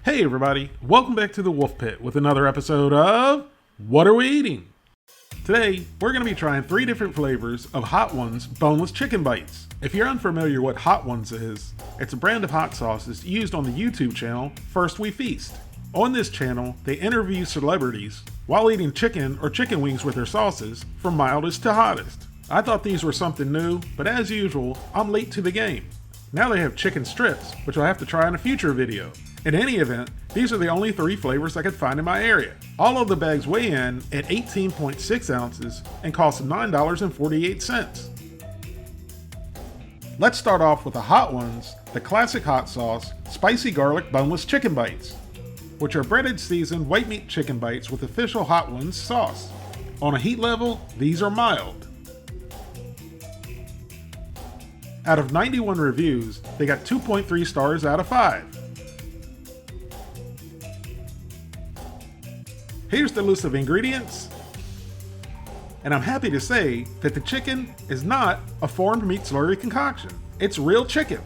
Hey everybody, welcome back to the Wolf Pit with another episode of What Are We Eating? Today, we're going to be trying 3 different flavors of Hot Ones boneless chicken bites. If you're unfamiliar what Hot Ones is, it's a brand of hot sauces used on the YouTube channel First We Feast. On this channel, they interview celebrities while eating chicken or chicken wings with their sauces from mildest to hottest. I thought these were something new, but as usual, I'm late to the game. Now they have chicken strips, which I'll have to try in a future video. In any event, these are the only 3 flavors I could find in my area. All of the bags weigh in at 18.6 ounces and cost $9.48. Let's start off with the Hot Ones, the classic hot sauce, spicy garlic boneless chicken bites, which are breaded seasoned white meat chicken bites with official Hot Ones sauce. On a heat level, these are mild. Out of 91 reviews, they got 2.3 stars out of 5. Here's the list of ingredients, and I'm happy to say that the chicken is not a formed meat slurry concoction. It's real chicken.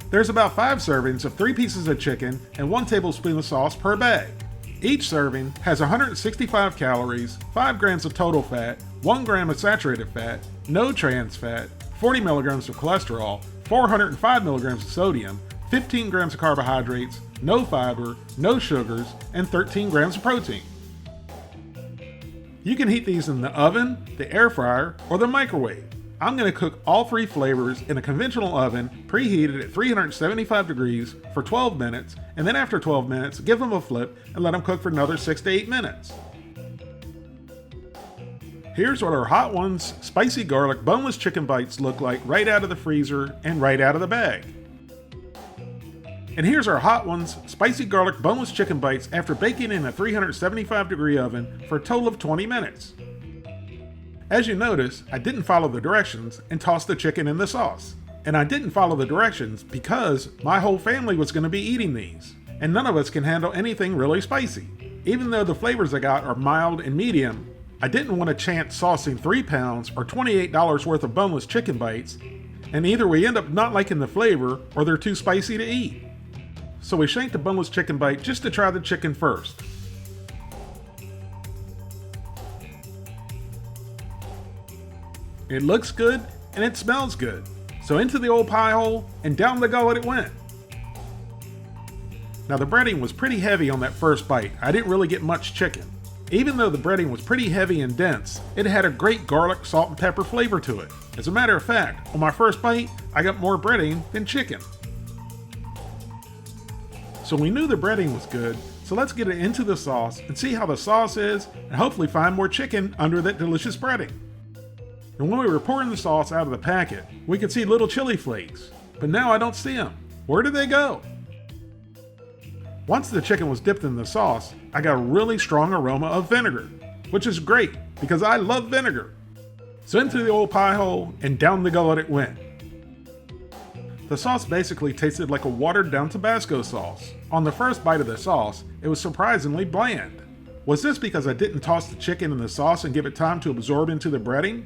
There's about 5 servings of 3 pieces of chicken and 1 tablespoon of sauce per bag. Each serving has 165 calories, 5 grams of total fat, 1 gram of saturated fat, no trans fat, 40 milligrams of cholesterol, 405 milligrams of sodium, 15 grams of carbohydrates, no fiber, no sugars, and 13 grams of protein. You can heat these in the oven, the air fryer, or the microwave. I'm going to cook all 3 flavors in a conventional oven preheated at 375 degrees for 12 minutes, and then after 12 minutes, give them a flip and let them cook for another 6 to 8 minutes. Here's what our Hot Ones spicy garlic boneless chicken bites look like right out of the freezer and right out of the bag. And here's our Hot Ones spicy garlic boneless chicken bites after baking in a 375 degree oven for a total of 20 minutes. As you notice, I didn't follow the directions and tossed the chicken in the sauce. And I didn't follow the directions because my whole family was going to be eating these, and none of us can handle anything really spicy. Even though the flavors I got are mild and medium, I didn't want to chance saucing 3 pounds or $28 worth of boneless chicken bites, and either we end up not liking the flavor or they're too spicy to eat. So we shanked a boneless chicken bite just to try the chicken first. It looks good and it smells good. So into the old pie hole and down the gullet it went. Now the breading was pretty heavy on that first bite. I didn't really get much chicken. Even though the breading was pretty heavy and dense, it had a great garlic, salt, and pepper flavor to it. As a matter of fact, on my first bite, I got more breading than chicken. So we knew the breading was good, so let's get it into the sauce and see how the sauce is and hopefully find more chicken under that delicious breading. And when we were pouring the sauce out of the packet, we could see little chili flakes, but now I don't see them. Where did they go? Once the chicken was dipped in the sauce, I got a really strong aroma of vinegar, which is great because I love vinegar. So into the old pie hole and down the gullet it went. The sauce basically tasted like a watered down Tabasco sauce. On the first bite of the sauce, it was surprisingly bland. Was this because I didn't toss the chicken in the sauce and give it time to absorb into the breading?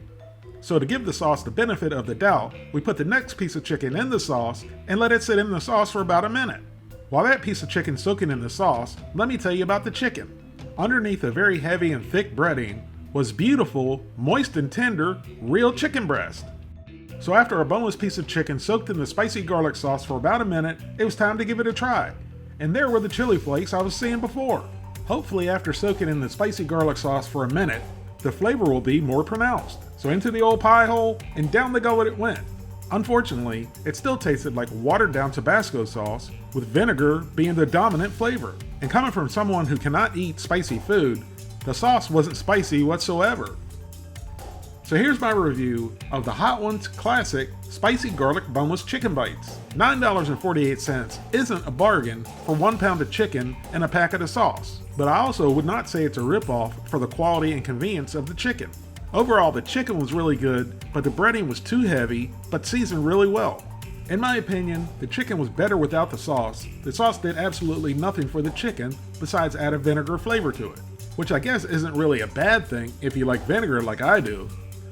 So to give the sauce the benefit of the doubt, we put the next piece of chicken in the sauce and let it sit in the sauce for about a minute. While that piece of chicken soaking in the sauce, let me tell you about the chicken. Underneath a very heavy and thick breading was beautiful, moist and tender, real chicken breast. So after a boneless piece of chicken soaked in the spicy garlic sauce for about a minute, it was time to give it a try. And there were the chili flakes I was seeing before. Hopefully after soaking in the spicy garlic sauce for a minute, the flavor will be more pronounced. So into the old pie hole and down the gullet it went. Unfortunately, it still tasted like watered down Tabasco sauce, with vinegar being the dominant flavor. And coming from someone who cannot eat spicy food, the sauce wasn't spicy whatsoever. So here's my review of the Hot Ones Classic Spicy Garlic Boneless Chicken Bites. $9.48 isn't a bargain for 1 pound of chicken and a packet of sauce, but I also would not say it's a ripoff for the quality and convenience of the chicken. Overall, the chicken was really good, but the breading was too heavy, but seasoned really well. In my opinion, the chicken was better without the sauce. The sauce did absolutely nothing for the chicken besides add a vinegar flavor to it, which I guess isn't really a bad thing if you like vinegar like I do.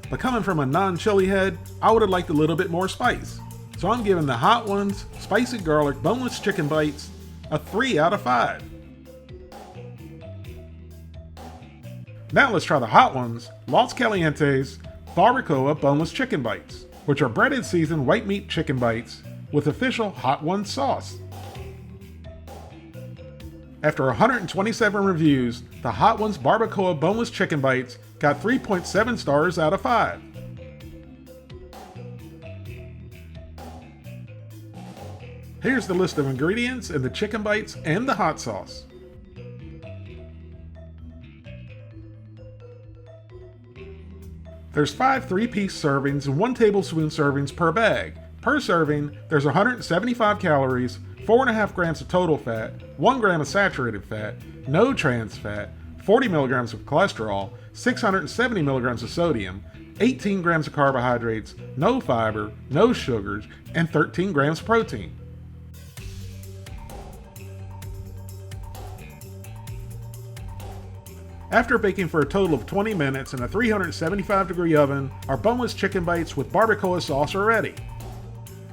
But coming from a non-chili head, I would have liked a little bit more spice. So I'm giving the Hot Ones Spicy Garlic Boneless Chicken Bites a 3 out of 5. Now let's try the Hot Ones Los Calientes Barbacoa Boneless Chicken Bites, which are breaded seasoned white meat chicken bites with official Hot Ones sauce. After 127 reviews, the Hot Ones Barbacoa Boneless Chicken Bites got 3.7 stars out of 5. Here's the list of ingredients in the chicken bites and the hot sauce. There's 5 3-piece servings and 1 tablespoon servings per bag. Per serving, there's 175 calories, 4.5 grams of total fat, 1 gram of saturated fat, no trans fat, 40 milligrams of cholesterol, 670 milligrams of sodium, 18 grams of carbohydrates, no fiber, no sugars, and 13 grams of protein. After baking for a total of 20 minutes in a 375-degree oven, our boneless chicken bites with barbacoa sauce are ready.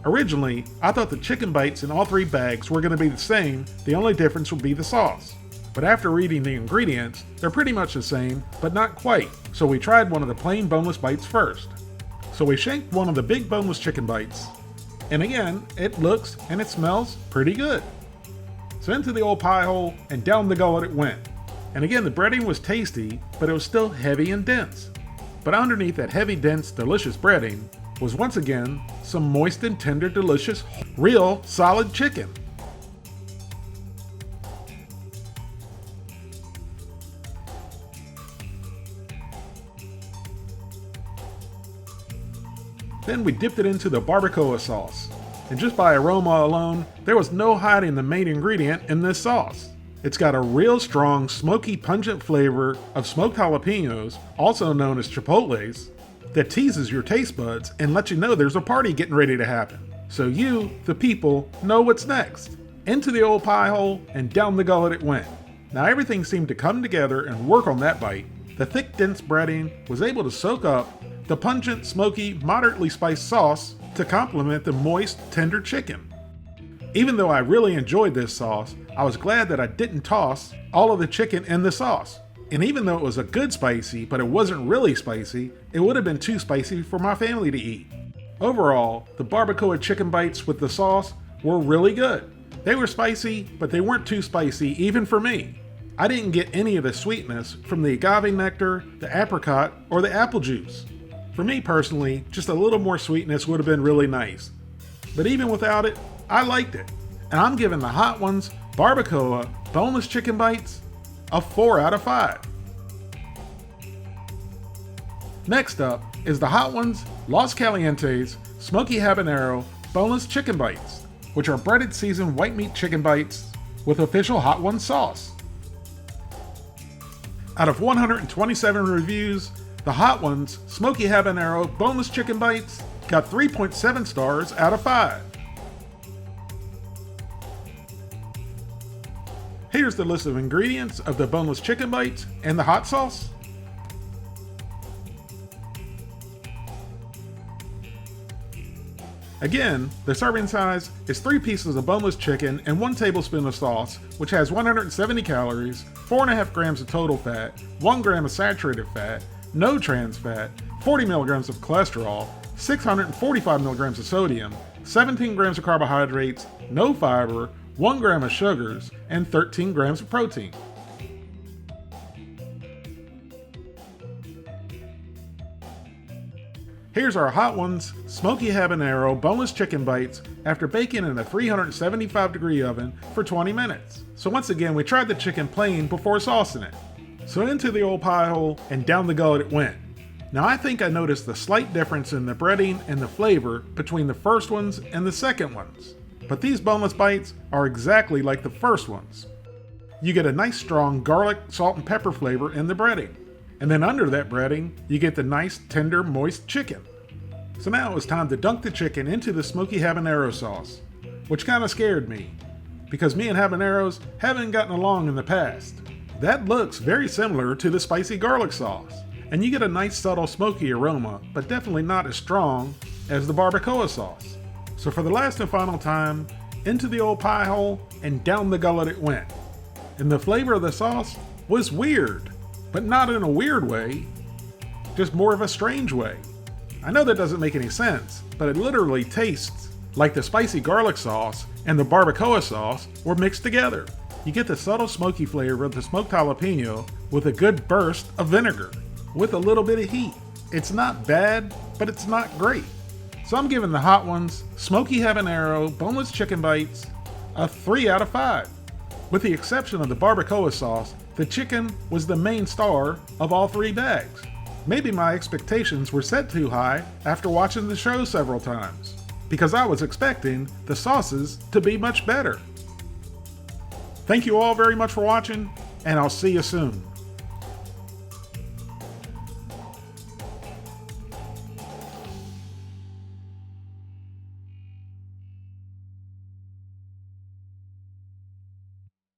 Originally, I thought the chicken bites in all 3 bags were going to be the same, the only difference would be the sauce. But after reading the ingredients, they're pretty much the same, but not quite, so we tried one of the plain boneless bites first. So we shanked one of the big boneless chicken bites, and again, it looks and it smells pretty good. So into the old pie hole and down the gullet it went. And again, the breading was tasty, but it was still heavy and dense. But underneath that heavy, dense, delicious breading was once again some moist and tender, delicious, real, solid chicken. Then we dipped it into the barbacoa sauce. And just by aroma alone, there was no hiding the main ingredient in this sauce. It's got a real strong, smoky, pungent flavor of smoked jalapenos, also known as chipotles, that teases your taste buds and lets you know there's a party getting ready to happen. So you, the people, know what's next. Into the old pie hole and down the gullet it went. Now everything seemed to come together and work on that bite. The thick, dense breading was able to soak up the pungent, smoky, moderately spiced sauce to complement the moist, tender chicken. Even though I really enjoyed this sauce, I was glad that I didn't toss all of the chicken in the sauce. And even though it was a good spicy, but it wasn't really spicy, it would have been too spicy for my family to eat. Overall, the barbacoa chicken bites with the sauce were really good. They were spicy, but they weren't too spicy even for me. I didn't get any of the sweetness from the agave nectar, the apricot, or the apple juice. For me personally, just a little more sweetness would have been really nice. But even without it, I liked it. And I'm giving the Hot Ones Barbacoa Boneless Chicken Bites a 4 out of 5. Next up is the Hot Ones Los Calientes Smoky Habanero Boneless Chicken Bites, which are breaded seasoned white meat chicken bites with official Hot Ones sauce. Out of 127 reviews, the Hot Ones Smoky Habanero Boneless Chicken Bites got 3.7 stars out of 5. Here's the list of ingredients of the boneless chicken bites and the hot sauce. Again, the serving size is 3 pieces of boneless chicken and 1 tablespoon of sauce, which has 170 calories, 4.5 grams of total fat, 1 gram of saturated fat, no trans fat, 40 milligrams of cholesterol, 645 milligrams of sodium, 17 grams of carbohydrates, no fiber, 1 gram of sugars, and 13 grams of protein. Here's our Hot Ones Smoky Habanero Boneless Chicken Bites after baking in a 375-degree oven for 20 minutes. So once again, we tried the chicken plain before saucing it. So into the old pie hole and down the gullet it went. Now I think I noticed the slight difference in the breading and the flavor between the first ones and the second ones. But these boneless bites are exactly like the first ones. You get a nice strong garlic, salt, and pepper flavor in the breading. And then under that breading, you get the nice, tender, moist chicken. So now it was time to dunk the chicken into the smoky habanero sauce, which kind of scared me, because me and habaneros haven't gotten along in the past. That looks very similar to the spicy garlic sauce, and you get a nice subtle smoky aroma, but definitely not as strong as the barbacoa sauce. So for the last and final time, into the old pie hole and down the gullet it went. And the flavor of the sauce was weird, but not in a weird way, just more of a strange way. I know that doesn't make any sense, but it literally tastes like the spicy garlic sauce and the barbacoa sauce were mixed together. You get the subtle smoky flavor of the smoked jalapeno with a good burst of vinegar, with a little bit of heat. It's not bad, but it's not great. So I'm giving the hot ones, smoky habanero, boneless chicken bites, a 3 out of 5. With the exception of the barbacoa sauce, the chicken was the main star of all 3 bags. Maybe my expectations were set too high after watching the show several times, because I was expecting the sauces to be much better. Thank you all very much for watching, and I'll see you soon.